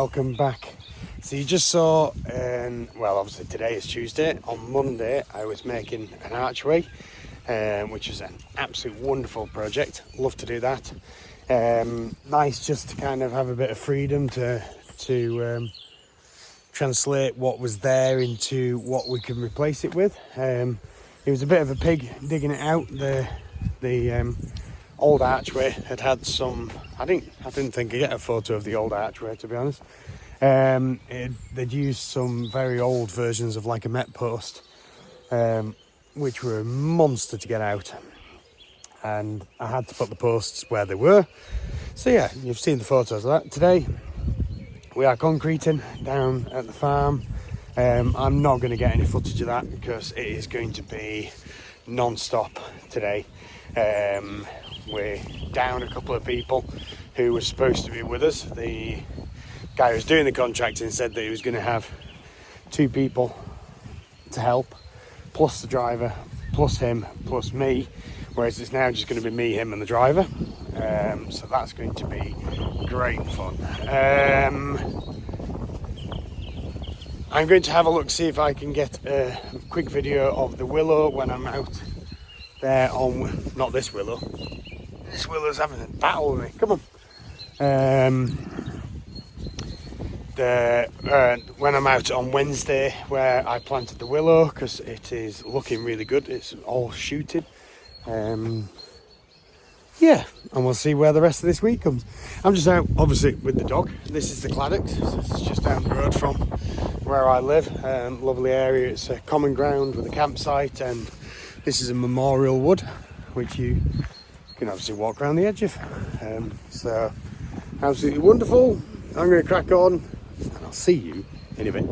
welcome back. So you just saw, well obviously today is Tuesday, on Monday I was making an archway, which is an absolute wonderful project. Love to do that. Nice just to kind of have a bit of freedom to translate what was there into what we can replace it with. It was a bit of a pig digging it out. The old archway had some, I didn't think I'd get a photo of the old archway, to be honest. They'd used some very old versions of like a Met post, which were a monster to get out, and I had to put the posts where they were. So yeah, you've seen the photos of that. Today we are concreting down at the farm. I'm not going to get any footage of that because it is going to be non-stop today. We're down a couple of people who were supposed to be with us. The guy who was doing the contracting said that he was going to have 2 people to help, plus the driver, plus him, plus me, whereas it's now just going to be me, him and the driver. So that's going to be great fun. I'm going to have a look, see if I can get a quick video of the willow when I'm out there on, not this willow. This willow's having a battle with me. Come on. When I'm out on Wednesday where I planted the willow, because it is looking really good. It's all shooted. Yeah, and we'll see where the rest of this week comes. I'm just out, obviously, with the dog. This is the Claddocks. So it's just down the road from where I live. Lovely area. It's a common ground with a campsite, and this is a memorial wood, which you can obviously walk around the edge of. So, absolutely wonderful. I'm going to crack on, and I'll see you in a bit.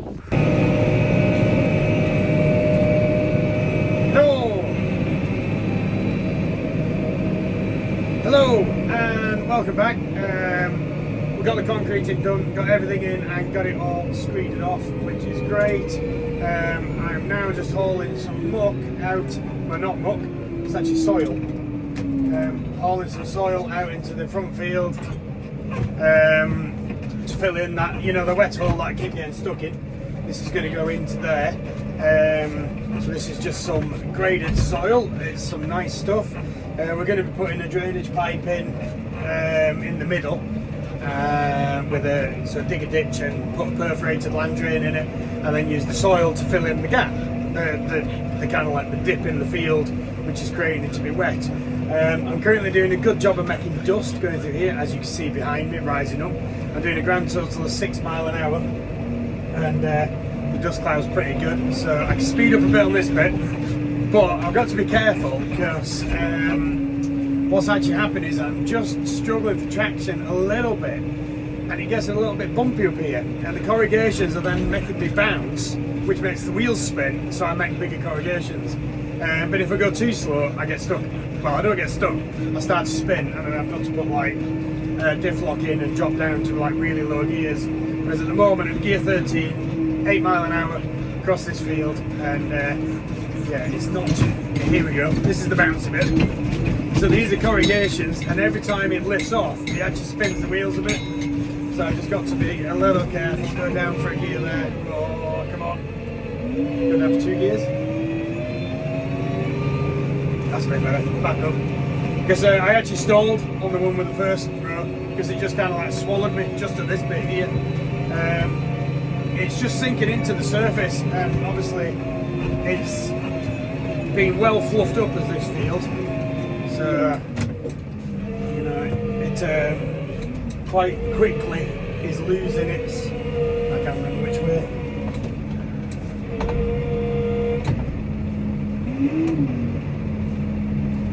Hello, and welcome back. We got the concreting done, got everything in, and got it all screeded off, which is great. I'm now just hauling some muck out. Well, not muck, it's actually soil. Hauling some soil out into the front field to fill in that, the wet hole that I keep getting stuck in. This is going to go into there. So this is just some graded soil. It's some nice stuff. We're going to be putting a drainage pipe in the middle, so dig a ditch and put a perforated land drain in it, and then use the soil to fill in the gap, the kind of like the dip in the field, which is creating it to be wet. I'm currently doing a good job of making dust going through here, as you can see behind me, rising up. I'm doing a grand total of 6 miles an hour, and the dust cloud's pretty good, so I can speed up a bit on this bit. But I've got to be careful because what's actually happening is I'm just struggling for traction a little bit, and it gets a little bit bumpy up here, and the corrugations are then making me bounce, which makes the wheels spin, so I make bigger corrugations. But if I go too slow, I get stuck. Well, I don't get stuck, I start to spin, and then I've got to put like diff lock in and drop down to like really low gears. Whereas at the moment I'm gear 13, 8 miles an hour across this field, and yeah, it's not. Here we go. This is the bouncy bit. So these are corrugations, and every time it lifts off, it actually spins the wheels a bit. So I've just got to be a little careful. Go down for a gear there. Oh, come on. Gonna have 2 gears. That's a bit better. Back up. Because I actually stalled on the one with the first row because it just kind of like swallowed me just at this bit here. It's just sinking into the surface, and obviously it's being well fluffed up as this field, so it quite quickly is losing its, I can't remember which way.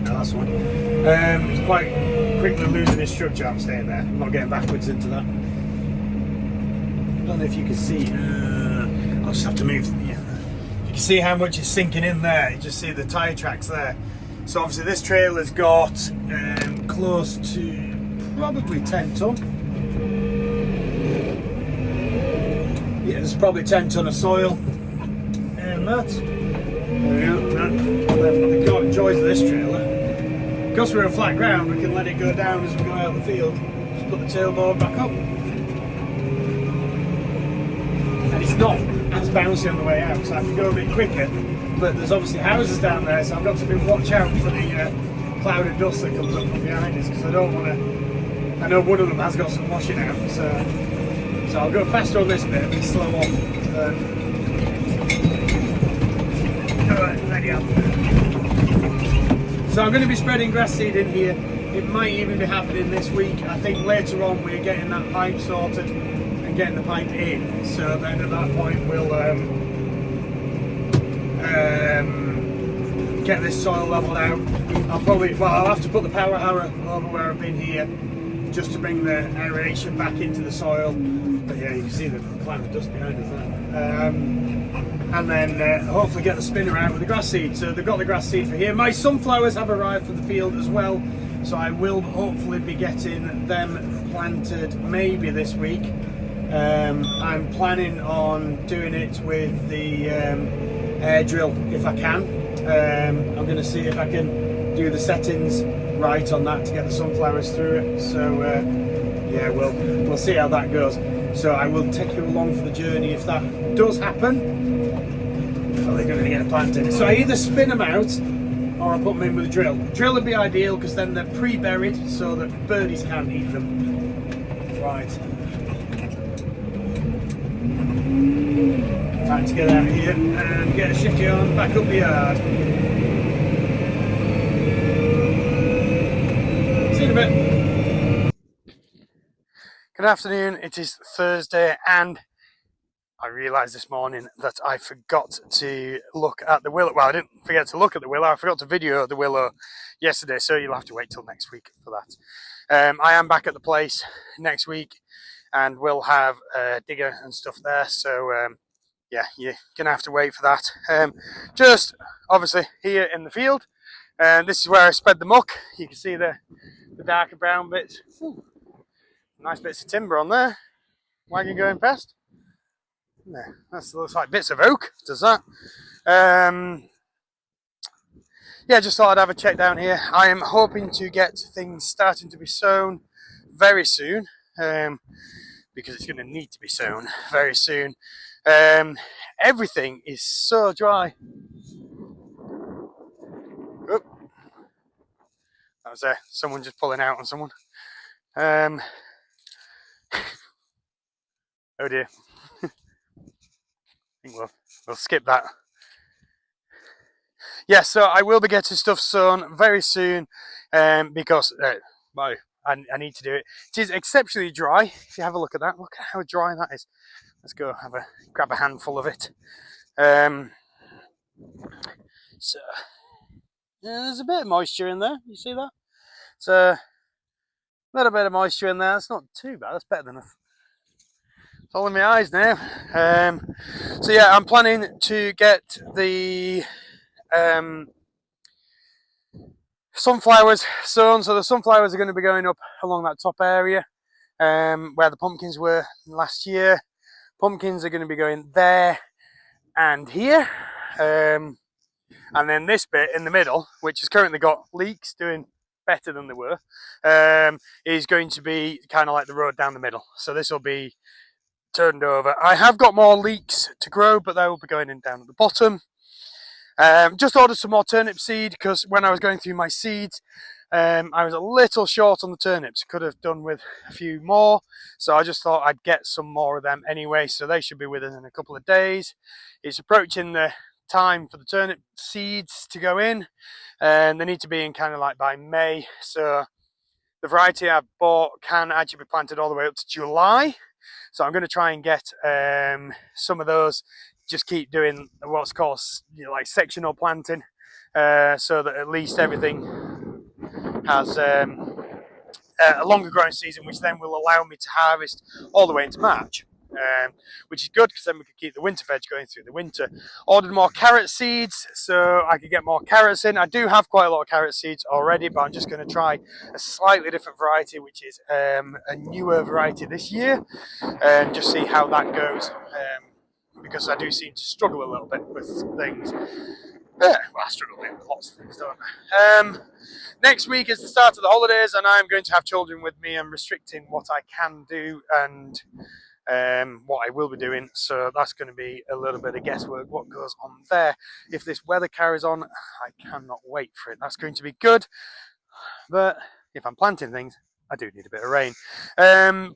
No, that's one. It's quite quickly losing its structure. I'm staying there. I'm not getting backwards into that. I don't know if you can see. I'll just have to move. Yeah. You can see how much is sinking in there. You just see the tyre tracks there. So obviously this trailer's got close to probably 10 tonne. Yeah, there's probably 10 tonne of soil in that. There we go. The joys of this trailer. Because we're on flat ground, we can let it go down as we go out of the field. Just put the tailboard back up. it's not as bouncy on the way out, so I have to go a bit quicker. But there's obviously houses down there, so I've got to watch out for the cloud of dust that comes up from behind us, because I don't want to. I know one of them has got some washing out, so I'll go faster on this bit and slow off. Ready up. So I'm going to be spreading grass seed in here. It might even be happening this week. I think later on we're getting that pipe sorted and getting the pipe in. So then at that point we'll get this soil levelled out. I'll have to put the power harrow over where I've been here just to bring the aeration back into the soil. But yeah, you can see the cloud of dust behind us there. And then hopefully get the spinner out with the grass seed. So they've got the grass seed for here. My sunflowers have arrived for the field as well, so I will hopefully be getting them planted maybe this week. I'm planning on doing it with the air drill if I can. I'm going to see if I can do the settings right on that to get the sunflowers through it. So yeah, we'll see how that goes. So I will take you along for the journey if that does happen. Well, they're going to get planted. So I either spin them out or I put them in with a drill. Drill would be ideal because then they're pre-buried so that birdies can't eat them. Right. Time to get out of here and get a shifty on back up the yard. See you in a bit. Good afternoon, it is Thursday and I realised this morning that I forgot to look at the willow. Well, I didn't forget to look at the willow, I forgot to video the willow yesterday, so you'll have to wait till next week for that. I am back at the place next week and we'll have a digger and stuff there, so yeah, you're going to have to wait for that. Just obviously here in the field, and this is where I spread the muck. You can see the darker brown bits. Ooh, nice bits of timber on there. Wagon going past. Yeah, that looks like bits of oak, does that? Yeah, just thought I'd have a check down here. I am hoping to get things starting to be sown very soon, because it's going to need to be sown very soon. Everything is so dry. Oop. That was someone just pulling out on someone. Oh dear. I think we'll skip that. Yeah, so I will be getting stuff sown very soon, because well, I need to do it. It is exceptionally dry. If you have a look at that, look at how dry that is. Let's go grab a handful of it. So yeah, there's a bit of moisture in there. You see that? So a little bit of moisture in there. That's not too bad. That's better than it's all in my eyes now. So yeah, I'm planning to get the sunflowers sown. So the sunflowers are going to be going up along that top area where the pumpkins were last year. Pumpkins are going to be going there and here. And then this bit in the middle, which has currently got leeks doing better than they were, is going to be kind of like the road down the middle. So this will be turned over. I have got more leeks to grow, but they will be going in down at the bottom. Just ordered some more turnip seed because when I was going through my seeds, I was a little short on the turnips. Could have done with a few more, so I just thought I'd get some more of them anyway, so they should be with us in a couple of days. It's approaching the time for the turnip seeds to go in, and they need to be in kind of like by May, so the variety I've bought can actually be planted all the way up to July. So I'm going to try and get some of those, just keep doing what's called like sectional planting, so that at least everything has a longer growing season, which then will allow me to harvest all the way into March. Which is good because then we can keep the winter veg going through the winter. Ordered more carrot seeds so I could get more carrots in. I do have quite a lot of carrot seeds already, but I'm just going to try a slightly different variety, which is a newer variety this year, and just see how that goes, because I do seem to struggle a little bit with things. Well, I struggle with lots of things, don't I? Next week is the start of the holidays, and I'm going to have children with me and restricting what I can do and what I will be doing. So that's going to be a little bit of guesswork what goes on there. If this weather carries on, I cannot wait for it. That's going to be good. But if I'm planting things, I do need a bit of rain.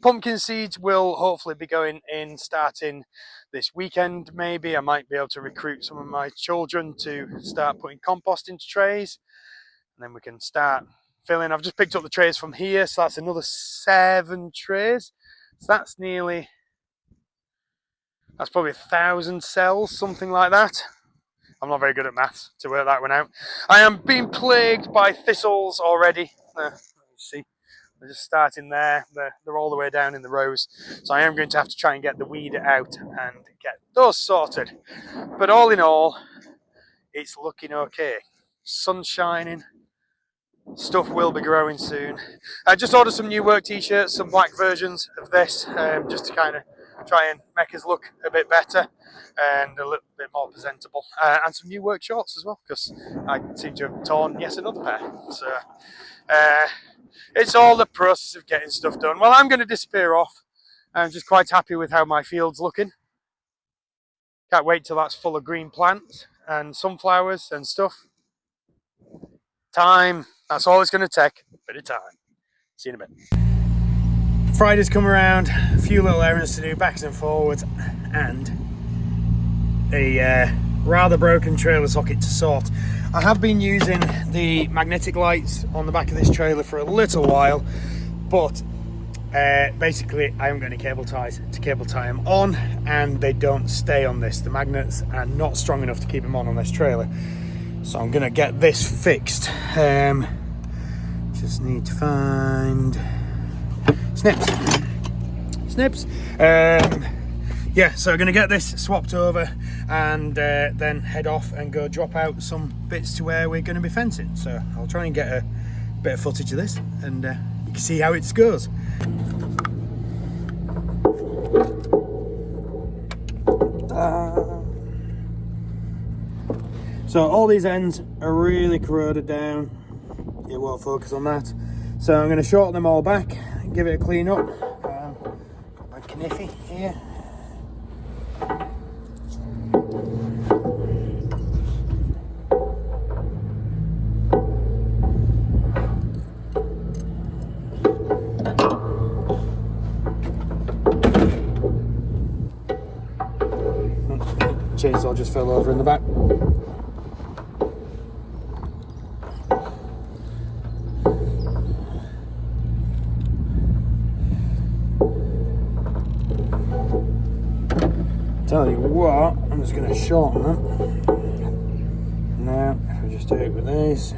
Pumpkin seeds will hopefully be going in starting this weekend. Maybe I might be able to recruit some of my children to start putting compost into trays, and then we can start filling. I've just picked up the trays from here, so that's another 7 trays. So that's probably 1,000 cells, something like that. I'm not very good at maths to work that one out. I am being plagued by thistles already. Let's see. They're just starting there. They're all the way down in the rows. So I am going to have to try and get the weeder out and get those sorted. But all in all, it's looking okay. Sun's shining. Stuff will be growing soon. I just ordered some new work t-shirts, some black versions of this, just to kind of try and make us look a bit better and a little bit more presentable. And some new work shorts as well, because I seem to have torn yet another pair. So it's all the process of getting stuff done. Well, I'm going to disappear off. I'm just quite happy with how my field's looking. Can't wait till that's full of green plants and sunflowers and stuff. Time. That's all it's going to take. A bit of time. See you in a bit. Friday's come around, a few little errands to do, backs and forwards, and a rather broken trailer socket to sort. I have been using the magnetic lights on the back of this trailer for a little while, but basically I haven't got any cable ties to cable tie them on, and they don't stay on this. The magnets are not strong enough to keep them on this trailer. So I'm gonna get this fixed. Just need to find snips. Yeah, so I'm gonna get this swapped over and then head off and go drop out some bits to where we're gonna be fencing. So I'll try and get a bit of footage of this, and you can see how it goes. So all these ends are really corroded down. It won't focus on that. So I'm going to shorten them all back and give it a clean up. Got my kniffy here. Chainsaw just fell over in the back. Tell you what, I'm just going to shorten them. Now, if we just do it with these.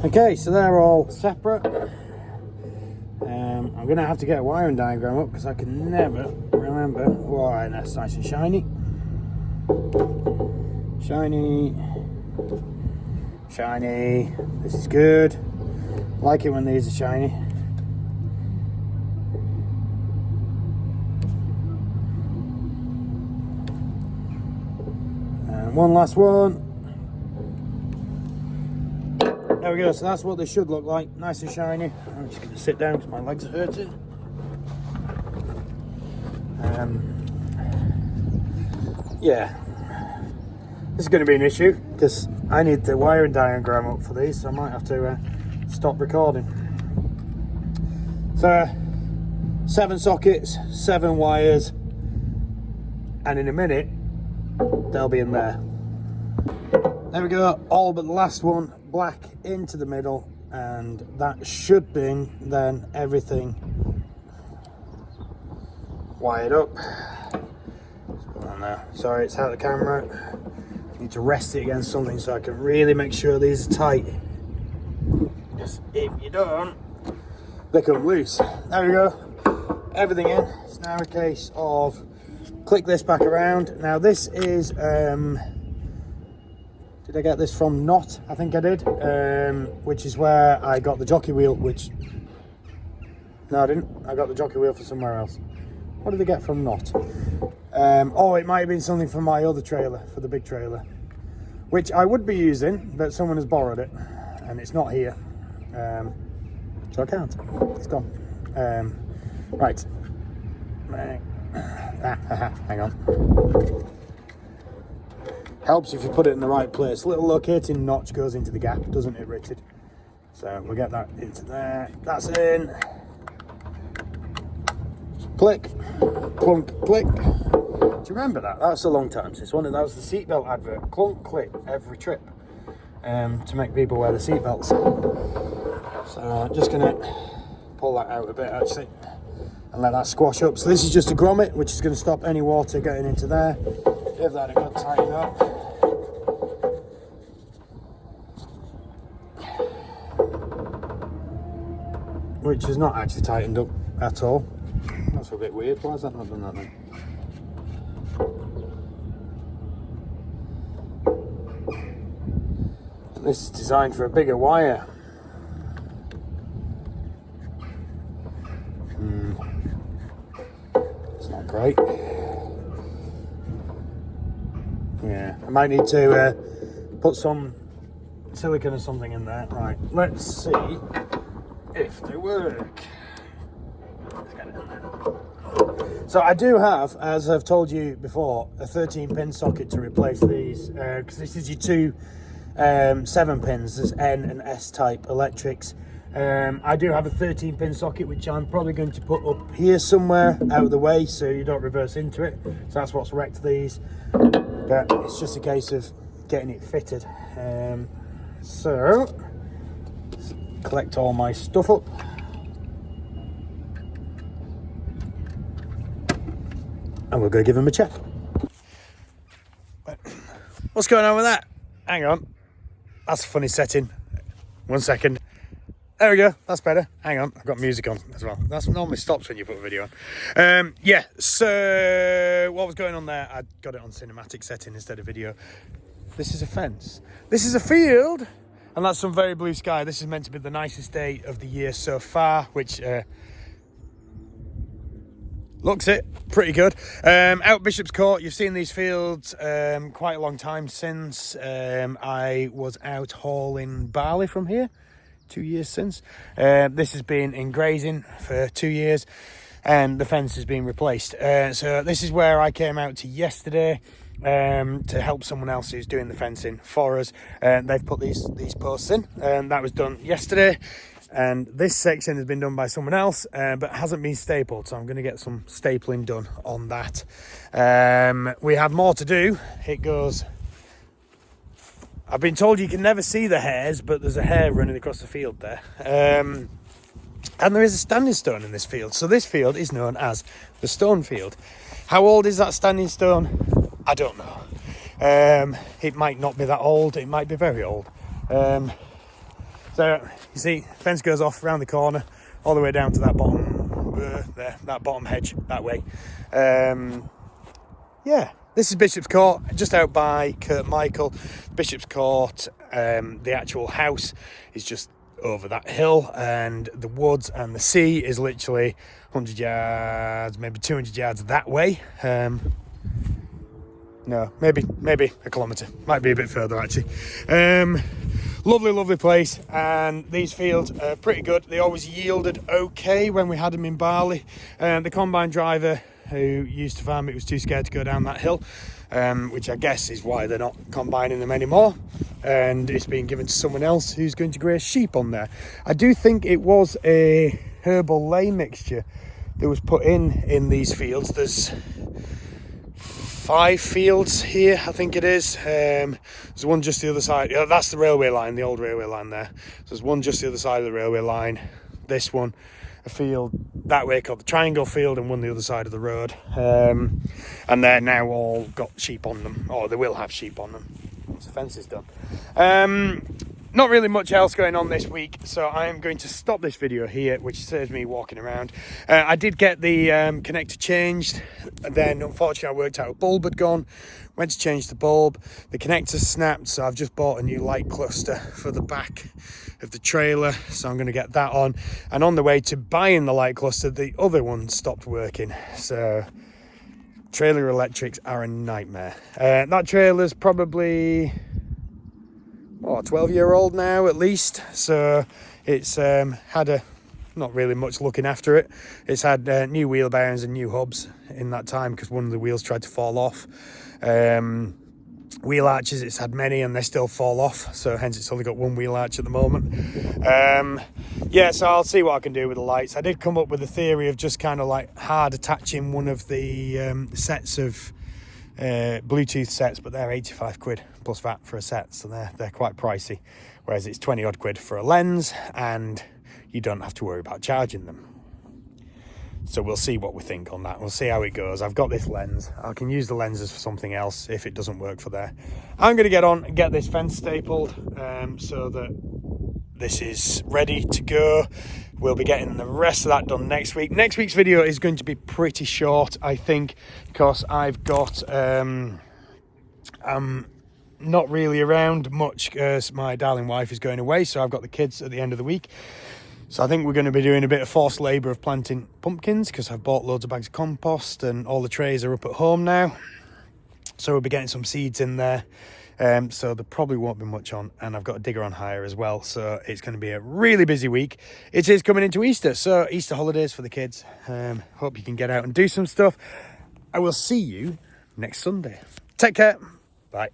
Okay, so they're all separate. I'm going to have to get a wiring diagram up because I can never remember. Why, that's nice and shiny. Shiny. This is good. I like it when these are shiny. And one last one. There we go, so that's what they should look like, nice and shiny. I'm just going to sit down because my legs are hurting. Yeah, this is going to be an issue because I need the wiring diagram up for these, so I might have to stop recording. So 7 sockets, 7 wires, and in a minute they'll be in there. There we go, all but the last one, black into the middle, and that should be then everything wired up. Let's put that on there. Sorry, it's out of the camera. I need to rest it against something so I can really make sure these are tight. Because if you don't, they come loose. There we go, everything in. It's now a case of click this back around. Now this is Did I get this from Knott? I think I did, which is where I got the jockey wheel, which... No, I didn't. I got the jockey wheel for somewhere else. What did I get from Knott? Oh, it might have been something from my other trailer, for the big trailer, which I would be using, but someone has borrowed it, and it's not here. So I can't. It's gone. Right. Hang on. Helps if you put it in the right place. Little locating notch goes into the gap, doesn't it, Richard? So we'll get that into there. That's in. Click. Clunk. Click. Do you remember that? That's a long time since that was the seatbelt advert. Clunk, click every trip, to make people wear the seatbelts. So I'm just gonna pull that out a bit actually and let that squash up. So this is just a grommet, which is going to stop any water getting into there. Give that a good tighten up. Which is not actually tightened up at all. That's a bit weird. Why has that not done that then? And this is designed for a bigger wire. It's not great. Yeah, I might need to put some silicone or something in there. Right, let's see if they work. Let's get it in there. So I do have, as I've told you before, a 13-pin socket to replace these, because this is your two 7 pins. There's N and S type electrics. I do have a 13-pin socket, which I'm probably going to put up here somewhere out of the way so you don't reverse into it. So that's what's wrecked these. But it's just a case of getting it fitted. So collect all my stuff up. And we'll go give him a check. What's going on with that? Hang on. That's a funny setting. 1 second. There we go. That's better. Hang on. I've got music on as well. That normally stops when you put a video on. Yeah. So what was going on there? I got it on cinematic setting instead of video. This is a fence. This is a field. And that's some very blue sky. This is meant to be the nicest day of the year so far, which looks it pretty good. Out Bishop's Court, you've seen these fields quite a long time since. I was out hauling barley from here 2 years since. This has been in grazing for 2 years and the fence has been replaced. So this is where I came out to yesterday to help someone else who's doing the fencing for us. They've put these posts in, and that was done yesterday. And this section has been done by someone else, but hasn't been stapled, so I'm going to get some stapling done on that. We have more to do. It goes... I've been told you can never see the hares, but there's a hare running across the field there. And there is a standing stone in this field. So this field is known as the Stone Field. How old is that standing stone? I don't know. It might not be that old. It might be very old. So you see, fence goes off around the corner, all the way down to that bottom, there, that bottom hedge that way. Yeah, this is Bishop's Court, just out by Kurt Michael. Bishop's Court, the actual house is just over that hill, and the woods and the sea is literally 100 yards, maybe 200 yards that way. No, maybe a kilometre. Might be a bit further actually. Lovely place, and these fields are pretty good. They always yielded okay when we had them in barley. The combine driver who used to farm it was too scared to go down that hill, which I guess is why they're not combining them anymore, and it's being given to someone else who's going to graze sheep on there. I do think it was a herbal ley mixture that was put in these fields. There's 5 fields here, I think it is. There's one just the other side. Yeah, that's the railway line, the old railway line there. So there's one just the other side of the railway line. This one, a field that way called the Triangle Field, and one the other side of the road. And they're now all got sheep on them, or they will have sheep on them once the fence is done. not really much else going on this week, so I am going to stop this video here, which saves me walking around. I did get the connector changed, and then unfortunately I worked out a bulb had gone. Went to change the bulb, the connector snapped, so I've just bought a new light cluster for the back of the trailer, so I'm going to get that on. And on the way to buying the light cluster, the other one stopped working, so trailer electrics are a nightmare. That trailer's probably 12-year-old now at least, so it's had not really much looking after it. It's had new wheel bearings and new hubs in that time because one of the wheels tried to fall off. Wheel arches, it's had many and they still fall off, so hence it's only got one wheel arch at the moment. Yeah, so I'll see what I can do with the lights. I did come up with a theory of just kind of like hard attaching one of the sets of Bluetooth sets, but they're 85 quid plus VAT for a set, so they're quite pricey, whereas it's 20 odd quid for a lens and you don't have to worry about charging them. So we'll see what we think on that. We'll see how it goes. I've got this lens. I can use the lenses for something else if it doesn't work for there. I'm going to get on and get this fence stapled so that this is ready to go. We'll be getting the rest of that done next week. Next week's video is going to be pretty short, I think, because I've got not really around much because my darling wife is going away, so I've got the kids at the end of the week. So I think we're going to be doing a bit of forced labour of planting pumpkins because I've bought loads of bags of compost and all the trays are up at home now. So we'll be getting some seeds in there. So there probably won't be much on, and I've got a digger on hire as well. So it's going to be a really busy week. It is coming into Easter, so Easter holidays for the kids. Hope you can get out and do some stuff. I will see you next Sunday. Take care. Bye.